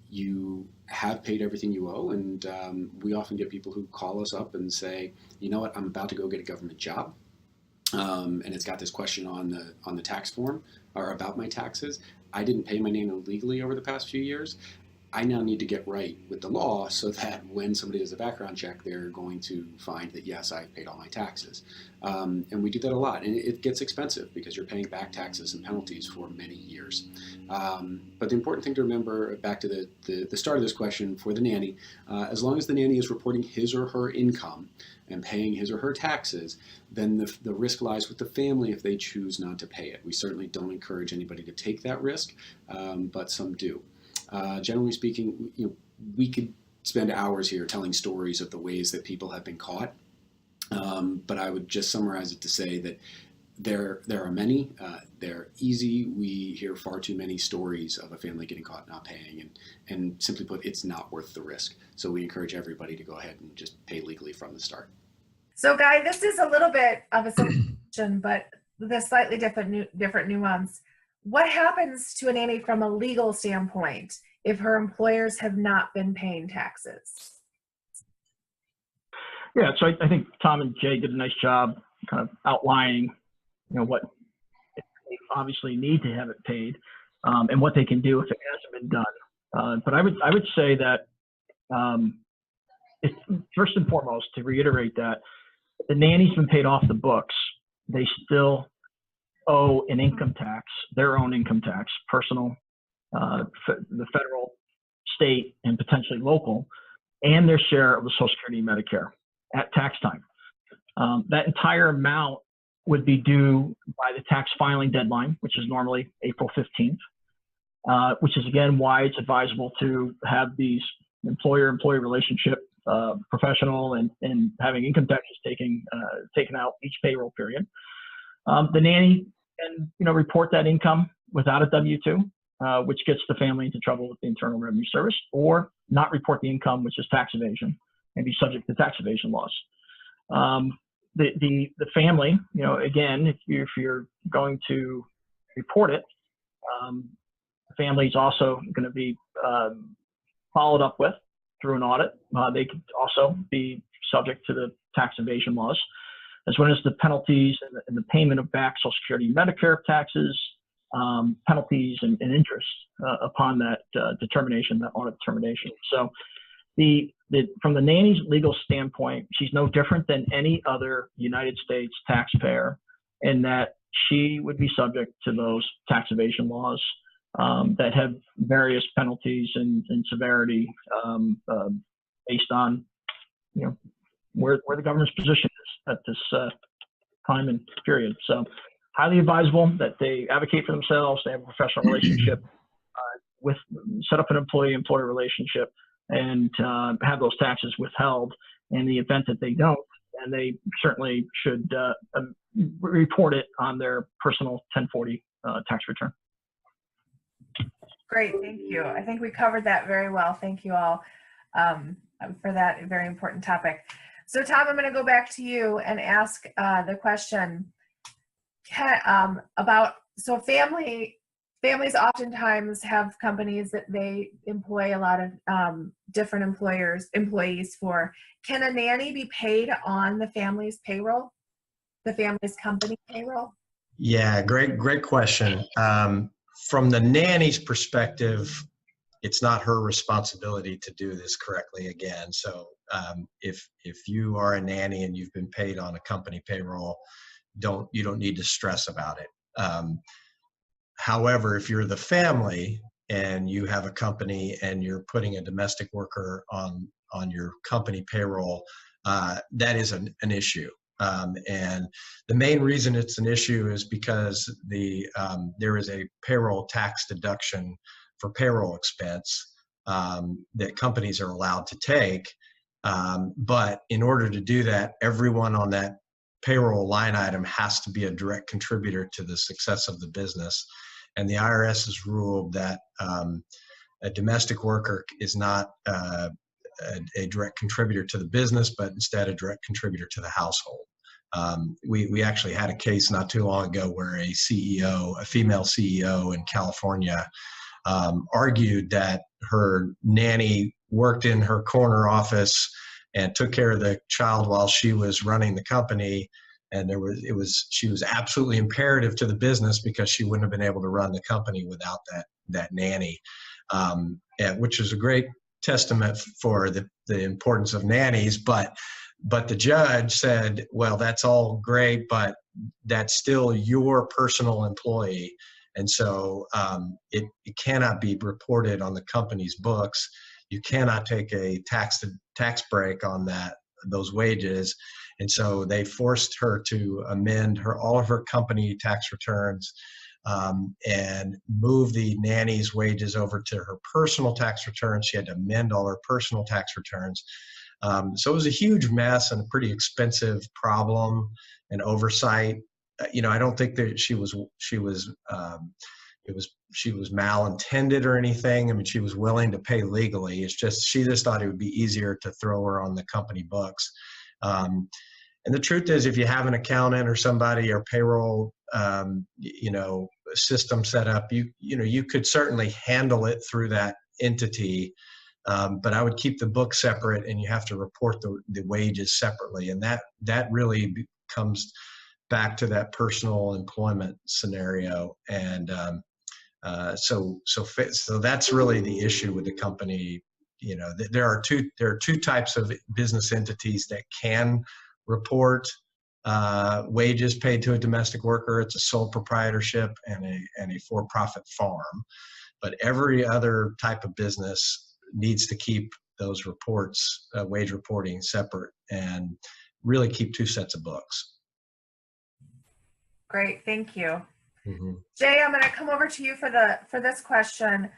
you have paid everything you owe. And we often get people who call us up and say, you know what, I'm about to go get a government job. And it's got this question on the tax form or about my taxes. I didn't pay my name illegally over the past few years. I now need to get right with the law so that when somebody does a background check, they're going to find that, yes, I've paid all my taxes. And we do that a lot. And it gets expensive because you're paying back taxes and penalties for many years. But the important thing to remember, back to the start of this question for the nanny, as long as the nanny is reporting his or her income and paying his or her taxes, then the risk lies with the family if they choose not to pay it. We certainly don't encourage anybody to take that risk, but some do. Generally speaking, we could spend hours here telling stories of the ways that people have been caught, but I would just summarize it to say that there are many. They're easy. We hear far too many stories of a family getting caught not paying, and simply put, it's not worth the risk. So we encourage everybody to go ahead and just pay legally from the start. So, Guy, this is a little bit of a solution, but with a slightly different nuance. What happens to a nanny from a legal standpoint if her employers have not been paying taxes? Yeah, so I think Tom and Jay did a nice job kind of outlining, what they obviously need to have it paid, and what they can do if it hasn't been done. But I would say that first and foremost, to reiterate that the nanny's been paid off the books, they still owe an income tax, their own income tax, personal, the federal, state, and potentially local, and their share of the Social Security and Medicare at tax time. That entire amount would be due by the tax filing deadline, which is normally April 15th, which is again why it's advisable to have these employer-employee relationship professional and having income taxes taken out each payroll period. The nanny can report that income without a W-2, which gets the family into trouble with the Internal Revenue Service, or not report the income, which is tax evasion, and be subject to tax evasion laws. The family, again, if you're going to report it, the family is also going to be followed up with through an audit. They could also be subject to the tax evasion laws, as well as the penalties and the payment of back Social Security and Medicare taxes, penalties and interest upon that determination, that audit determination. So from the nanny's legal standpoint, she's no different than any other United States taxpayer in that she would be subject to those tax evasion laws that have various penalties and severity based on where the government's position is at this time and period. So highly advisable that they advocate for themselves, they have a professional relationship set up an employee-employer relationship, and have those taxes withheld in the event that they don't. And they certainly should report it on their personal 1040 tax return. Great, thank you. I think we covered that very well. Thank you all for that very important topic. So Tom, I'm going to go back to you and ask the question about, so families oftentimes have companies that they employ a lot of different employees for. Can a nanny be paid on the family's payroll, the family's company payroll? Yeah, great question. From the nanny's perspective, it's not her responsibility to do this correctly again. So if you are a nanny and you've been paid on a company payroll, you don't need to stress about it. However, if you're the family and you have a company and you're putting a domestic worker on your company payroll, that is an issue. And the main reason it's an issue is because there is a payroll tax deduction for payroll expense that companies are allowed to take. But in order to do that, everyone on that payroll line item has to be a direct contributor to the success of the business. And the IRS has ruled that a domestic worker is not a direct contributor to the business, but instead a direct contributor to the household. We actually had a case not too long ago where a female CEO in California, argued that her nanny worked in her corner office and took care of the child while she was running the company. And she was absolutely imperative to the business because she wouldn't have been able to run the company without that nanny, which is a great testament for the importance of nannies. But the judge said, well, that's all great, but that's still your personal employee. And so it cannot be reported on the company's books. You cannot take a tax break on those wages. And so they forced her to amend all of her company tax returns and move the nanny's wages over to her personal tax returns. She had to amend all her personal tax returns. So it was a huge mess and a pretty expensive problem and oversight. I don't think that she was malintended or anything. I mean, she was willing to pay legally. It's just she just thought it would be easier to throw her on the company books. And the truth is, if you have an accountant or somebody or payroll, system set up, you could certainly handle it through that entity. But I would keep the book separate, and you have to report the wages separately. And that really comes back to that personal employment scenario. And so that's really the issue with the company. There are two types of business entities that can report wages paid to a domestic worker. It's a sole proprietorship and a for-profit farm. But every other type of business needs to keep those reports, wage reporting, separate, and really keep two sets of books. Great, thank you. Mm-hmm. Jay, I'm going to come over to you for this question.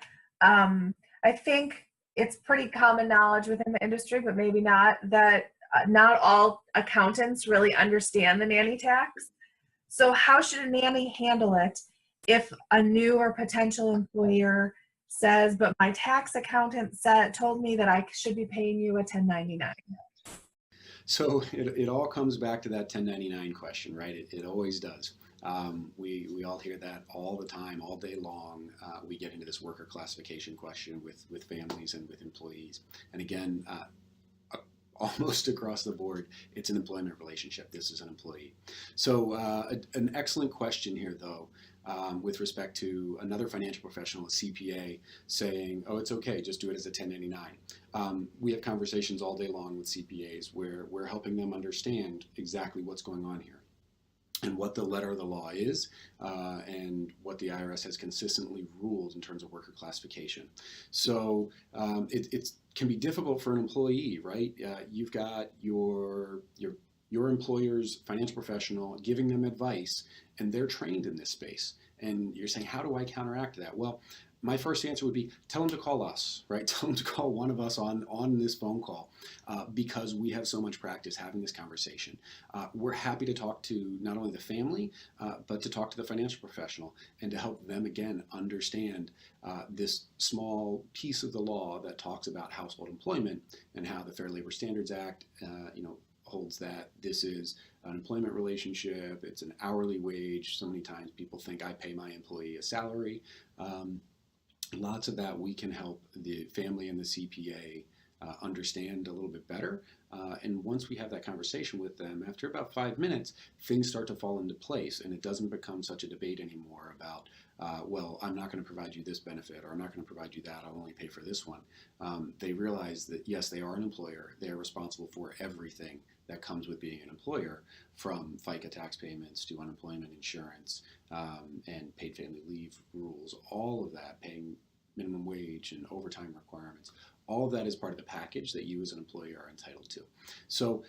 I think it's pretty common knowledge within the industry, but maybe not, that not all accountants really understand the nanny tax. So how should a nanny handle it if a new or potential employer says, but my tax accountant told me that I should be paying you a 1099? So it all comes back to that 1099 question, right? It always does. We all hear that all the time, all day long. We get into this worker classification question with families and with employees. And again, almost across the board, it's an employment relationship. This is an employee. So an excellent question here, though, with respect to another financial professional, a CPA, saying, oh, it's okay, just do it as a 1099. We have conversations all day long with CPAs where we're helping them understand exactly what's going on here and what the letter of the law is, and what the IRS has consistently ruled in terms of worker classification. So it can be difficult for an employee, right? You've got your employer's financial professional giving them advice, and they're trained in this space. And you're saying, how do I counteract that? Well, my first answer would be, tell them to call us, right? Tell them to call one of us on this phone call, because we have so much practice having this conversation. We're happy to talk to not only the family, but to talk to the financial professional and to help them, again, understand this small piece of the law that talks about household employment and how the Fair Labor Standards Act, holds that this is an employment relationship, it's an hourly wage. So many times people think I pay my employee a salary. Lots of that we can help the family and the CPA understand a little bit better. And once we have that conversation with them, after about 5 minutes, things start to fall into place, and it doesn't become such a debate anymore about, well, I'm not going to provide you this benefit, or I'm not going to provide you that, I'll only pay for this one. They realize that, yes, they are an employer. They are responsible for everything that comes with being an employer, from FICA tax payments to unemployment insurance, and paid family leave rules, all of that, paying minimum wage and overtime requirements. All of that is part of the package that you as an employer are entitled to. So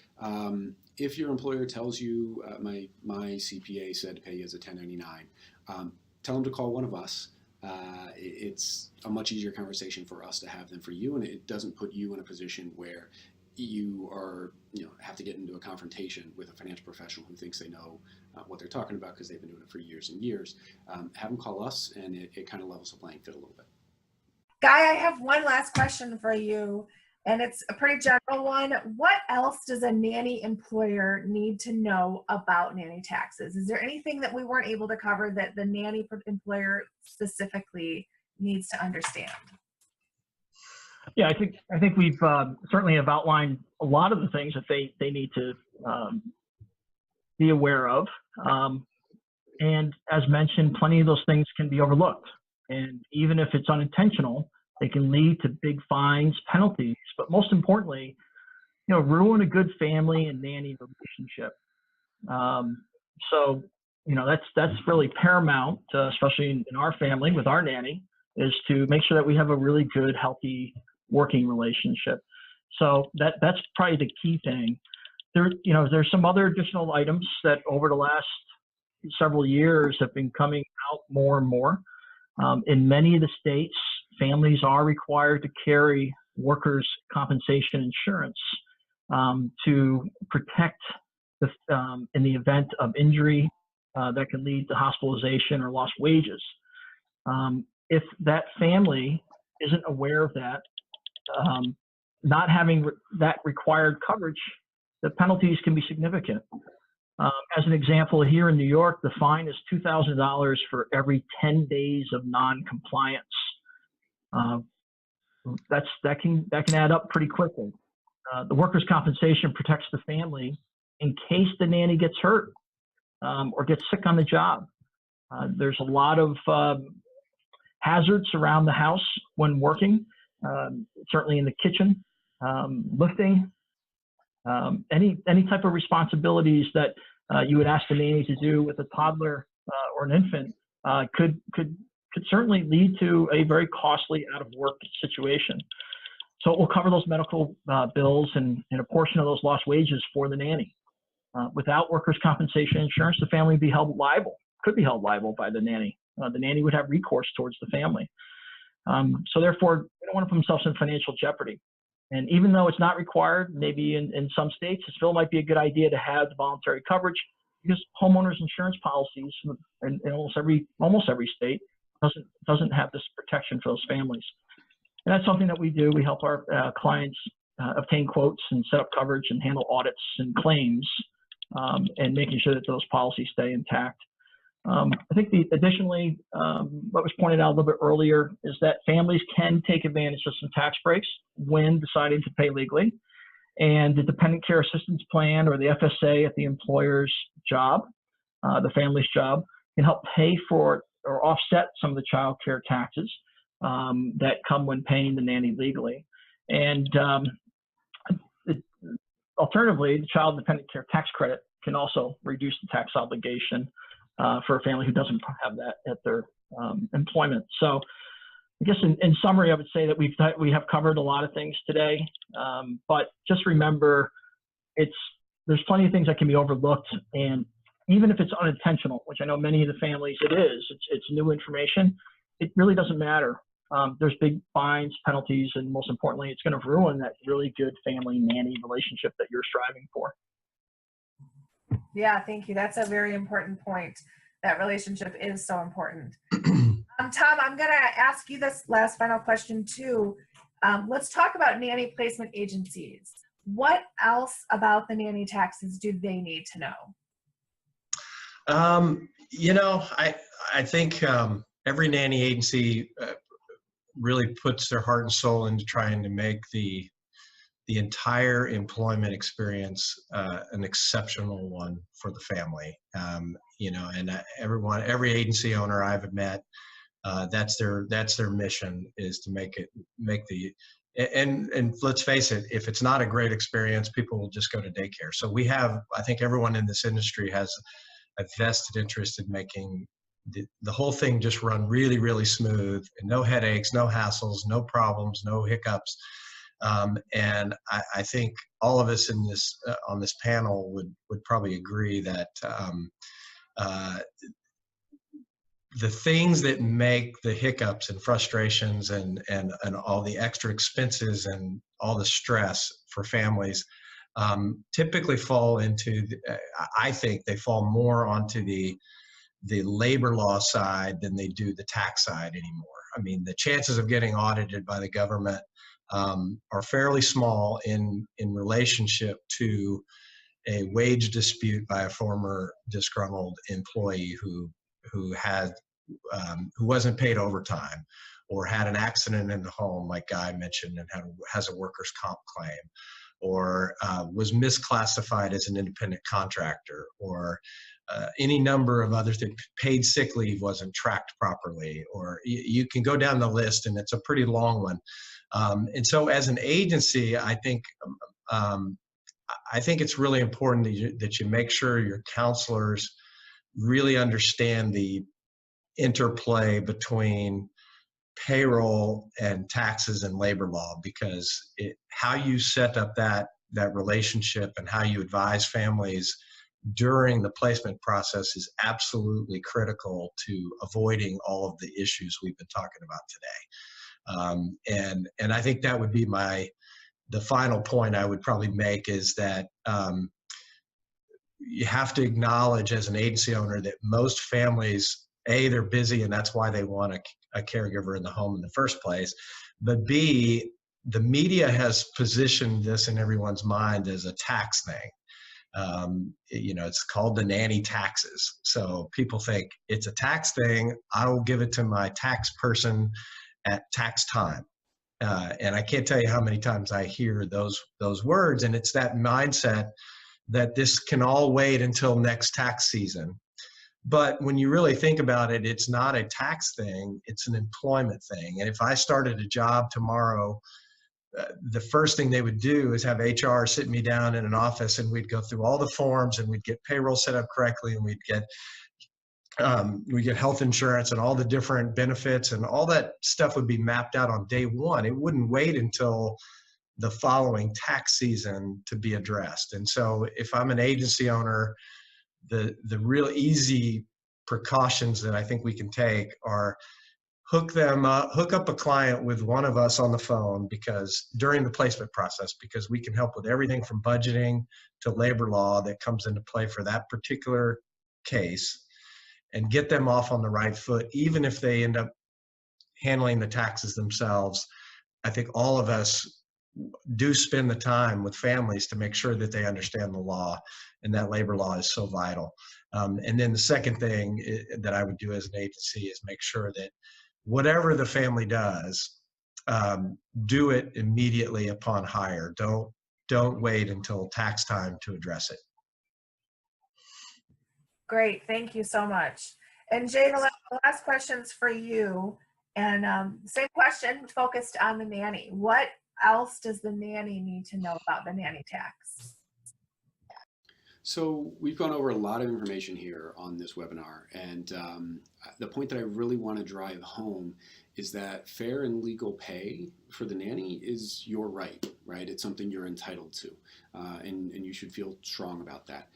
if your employer tells you, my CPA said to pay you as a 1099, tell them to call one of us. It's a much easier conversation for us to have than for you, and it doesn't put you in a position where you are, have to get into a confrontation with a financial professional who thinks they know what they're talking about because they've been doing it for years and years. Have them call us, and it kind of levels the playing field a little bit. Guy, I have one last question for you, and it's a pretty general one. What else does a nanny employer need to know about nanny taxes? Is there anything that we weren't able to cover that the nanny employer specifically needs to understand? Yeah, I think we've certainly have outlined a lot of the things that they need to be aware of. And as mentioned, plenty of those things can be overlooked. And even if it's unintentional, they can lead to big fines, penalties, but most importantly, ruin a good family and nanny relationship. So, that's really paramount, especially in our family with our nanny, is to make sure that we have a really good, healthy working relationship. So that's probably the key thing. There's some other additional items that over the last several years have been coming out more and more. In many of the states, families are required to carry workers' compensation insurance to protect in the event of injury that can lead to hospitalization or lost wages. If that family isn't aware of that, not having that required coverage, the penalties can be significant. As an example, here in New York, the fine is $2,000 for every 10 days of non-compliance. That can add up pretty quickly. The workers' compensation protects the family in case the nanny gets hurt or gets sick on the job. There's a lot of hazards around the house when working, certainly in the kitchen, lifting, any type of responsibilities that you would ask the nanny to do with a toddler or an infant could certainly lead to a very costly out of work situation. So it will cover those medical bills and a portion of those lost wages for the nanny. Without workers' compensation insurance, the family could be held liable by the nanny. The nanny would have recourse towards the family. So therefore, they don't want to put themselves in financial jeopardy. And even though it's not required, maybe in some states, it still might be a good idea to have the voluntary coverage, because homeowners insurance policies in almost every state doesn't have this protection for those families. And that's something that we do. We help our clients obtain quotes and set up coverage and handle audits and claims, and making sure that those policies stay intact. I think additionally, what was pointed out a little bit earlier is that families can take advantage of some tax breaks when deciding to pay legally. And the dependent care assistance plan, or the FSA at the employer's job, the family's job, can help pay for or offset some of the child care taxes that come when paying the nanny legally. And alternatively, the child dependent care tax credit can also reduce the tax obligation for a family who doesn't have that at their employment. So I guess in summary, I would say that we have covered a lot of things today, but just remember, there's plenty of things that can be overlooked, and even if it's unintentional, which I know many of the families it's new information, it really doesn't matter. There's big fines, penalties, and most importantly, it's going to ruin that really good family-nanny relationship that you're striving for. Yeah, thank you. That's a very important point. That relationship is so important. Tom, I'm going to ask you this last final question too. Let's talk about nanny placement agencies. What else about the nanny taxes do they need to know? I think every nanny agency really puts their heart and soul into trying to make the entire employment experience an exceptional one for the family. And every agency owner I've met, that's their mission, is to and let's face it, if it's not a great experience, people will just go to daycare. So I think everyone in this industry has a vested interest in making the whole thing just run really, really smooth, and no headaches, no hassles, no problems, no hiccups. And I think all of us in this on this panel would probably agree that the things that make the hiccups and frustrations and all the extra expenses and all the stress for families typically fall into, I think they fall more onto the labor law side than they do the tax side anymore. I mean, the chances of getting audited by the government are fairly small in relationship to a wage dispute by a former disgruntled employee who wasn't paid overtime, or had an accident in the home, like Guy mentioned, and has a workers' comp claim, or was misclassified as an independent contractor, or any number of other things. Paid sick leave wasn't tracked properly, or you can go down the list, and it's a pretty long one. And so as an agency, I think it's really important that you make sure your counselors really understand the interplay between payroll and taxes and labor law, because how you set up that relationship and how you advise families during the placement process is absolutely critical to avoiding all of the issues we've been talking about today. And I think that would be the final point I would probably make, is that you have to acknowledge as an agency owner that most families, A, they're busy, and that's why they want a caregiver in the home in the first place. But B, the media has positioned this in everyone's mind as a tax thing. It's called the nanny taxes. So people think it's a tax thing. I will give it to my tax person at tax time. And I can't tell you how many times I hear those words, and it's that mindset that this can all wait until next tax season. But when you really think about it, it's not a tax thing, it's an employment thing. And if I started a job tomorrow, the first thing they would do is have HR sit me down in an office, and we'd go through all the forms, and we'd get payroll set up correctly, and we'd get health insurance and all the different benefits, and all that stuff would be mapped out on day one. It wouldn't wait until the following tax season to be addressed. And so if I'm an agency owner, the real easy precautions that I think we can take are hook up a client with one of us on the phone, because during the placement process, because we can help with everything from budgeting to labor law that comes into play for that particular case, and get them off on the right foot, even if they end up handling the taxes themselves. I think all of us do spend the time with families to make sure that they understand the law, and that labor law is so vital. And then the second thing that I would do as an agency is make sure that whatever the family does, do it immediately upon hire. Don't wait until tax time to address it. Great, thank you so much. And Jay, the last question's for you. And same question focused on the nanny. What else does the nanny need to know about the nanny tax? So we've gone over a lot of information here on this webinar, and the point that I really want to drive home is that fair and legal pay for the nanny is your right? It's something you're entitled to, and you should feel strong about that.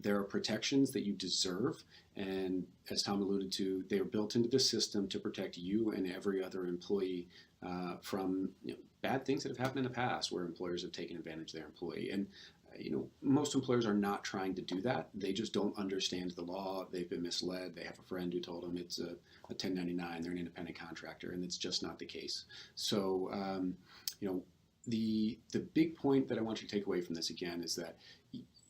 There are protections that you deserve, and as Tom alluded to, they are built into the system to protect you and every other employee from bad things that have happened in the past where employers have taken advantage of their employee. And most employers are not trying to do that. They just don't understand the law. They've been misled. They have a friend who told them it's a 1099. They're an independent contractor, and it's just not the case. So, the big point that I want you to take away from this again is that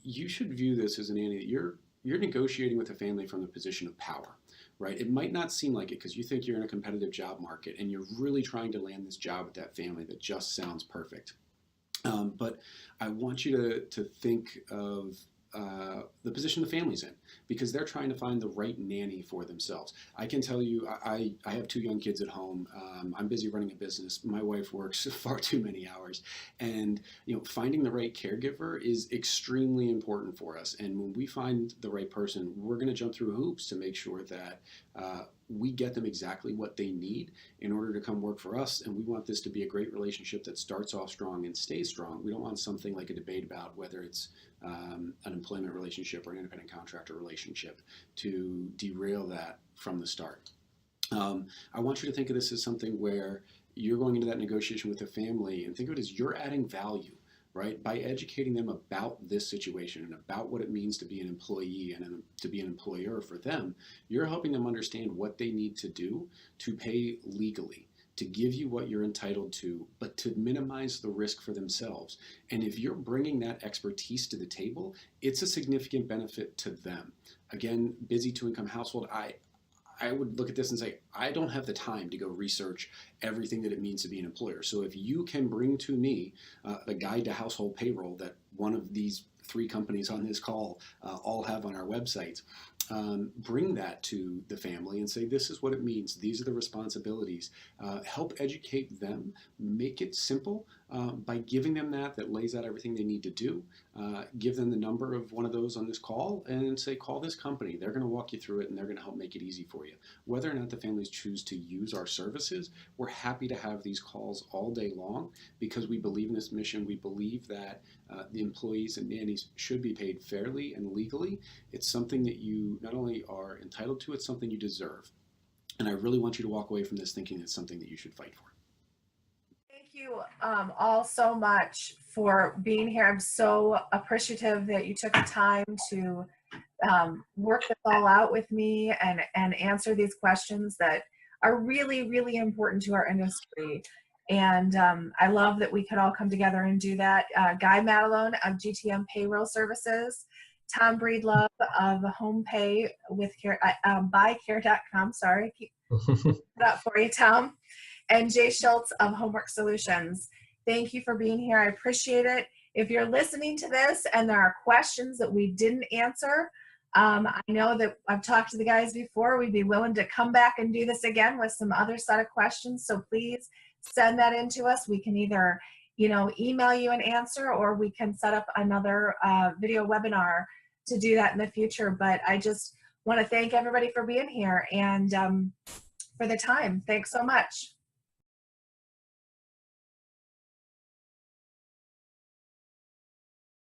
you should view this as an nanny that you're negotiating with a family from the position of power, right? It might not seem like it because you think you're in a competitive job market and you're really trying to land this job with that family that just sounds perfect. But I want you to think of the position the family's in, because they're trying to find the right nanny for themselves. I can tell you, I have 2 young kids at home. I'm busy running a business. My wife works far too many hours, and finding the right caregiver is extremely important for us. And when we find the right person, we're going to jump through hoops to make sure that we get them exactly what they need in order to come work for us. And we want this to be a great relationship that starts off strong and stays strong. We don't want something like a debate about whether it's an employment relationship or an independent contractor relationship to derail that from the start. I want you to think of this as something where you're going into that negotiation with a family and think of it as you're adding value, right? By educating them about this situation and about what it means to be an employee and to be an employer for them, you're helping them understand what they need to do to pay legally, to give you what you're entitled to, but to minimize the risk for themselves. And if you're bringing that expertise to the table, it's a significant benefit to them. Again, busy 2-income household, I would look at this and say, I don't have the time to go research everything that it means to be an employer. So if you can bring to me the guide to household payroll that one of these 3 companies on this call all have on our websites, bring that to the family and say, this is what it means. These are the responsibilities. Help educate them. Make it simple by giving them that lays out everything they need to do. Give them the number of one of those on this call and say, call this company. They're going to walk you through it and they're going to help make it easy for you. Whether or not the families choose to use our services, we're happy to have these calls all day long because we believe in this mission. We believe that the employees and nannies should be paid fairly and legally. It's something that you not only are entitled to, it's something you deserve. And I really want you to walk away from this thinking it's something that you should fight for. Thank you all so much for being here. I'm so appreciative that you took the time to work this all out with me and answer these questions that are really, really important to our industry. And I love that we could all come together and do that. Guy Maddalone of GTM Payroll Services, Tom Breedlove of HomePay with by Care.com. Sorry, keep that for you, Tom. And Jay Schulze of Homework Solutions. Thank you for being here. I appreciate it. If you're listening to this and there are questions that we didn't answer, I know that I've talked to the guys before. We'd be willing to come back and do this again with some other set of questions. So please send that in to us. We can either, email you an answer, or we can set up another video webinar to do that in the future. But I just want to thank everybody for being here and for the time. Thanks so much.